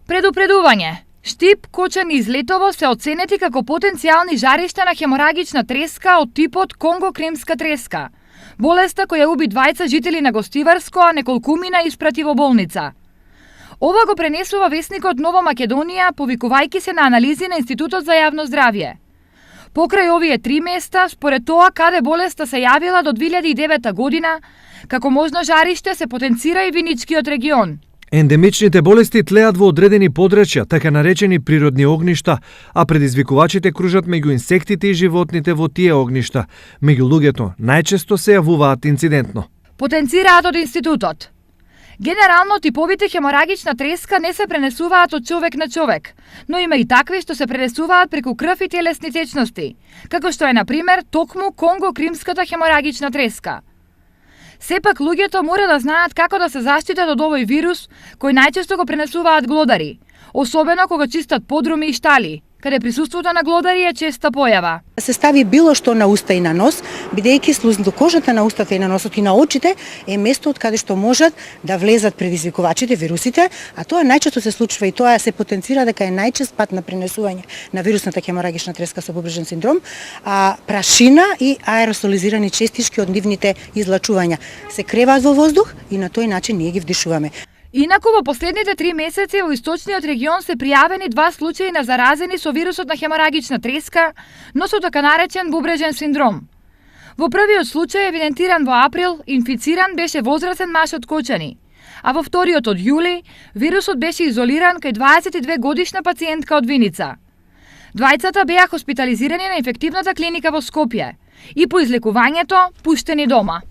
Предупредување. Штип, Кочани и Злетово се оценети како потенцијални жаришта на хеморагична треска од типот Конго-кримска треска. Болеста која уби 2 жители на Гостиварско, а неколкумина испрати во болница. Ова го пренесува весникот Нова Македонија, повикувајќи се на анализи на Институтот за јавно здравје. Покрај овие 3 места, според тоа каде болеста се јавила до 2009 година, како можно жариште се потенцира и Виничкиот регион. Ендемичните болести тлеат во одредени подрачја, така наречени природни огништа, а предизвикувачите кружат меѓу инсектите и животните во тие огништа. Меѓу луѓето најчесто се јавуваат инцидентно. Потенцираат од институтот. Генерално типовите хеморагична треска не се пренесуваат од човек на човек, но има и такви што се пренесуваат преку крв и телесни течности, како што е на пример токму Конго-кримската хеморагична треска. Сепак луѓето мора да знаат како да се заштитат од овој вирус, кој најчесто го пренесуваат глодари, особено кога чистат подруми и штали, каде присуството на глодари е честа појава. Се стави било што на уста и на нос, бидејќи слузнато кожата на устата и на носот и на очите е место од каде што можат да влезат предизвикувачите, вирусите, а тоа најчесто се случува и тоа се потенцира дека е најчест пат на пренесување на вирусната хеморагична треска со побрежен синдром, а прашина и аеросолизирани честички од нивните излачувања се креваат во воздух и на тој начин ние ги вдишуваме. Инаку во последните 3 месеци во источниот регион се пријавени 2 случаи на заразени со вирусот на хеморагична треска, но со така наречен бубрежен синдром. Во првиот случај евидентиран во април, инфициран беше возрасен маж од Кочани, а во вториот од јули вирусот беше изолиран кај 22 годишна пациентка од Виница. Двајцата беа хоспитализирани на инфективната клиника во Скопје и по излекувањето пуштени дома.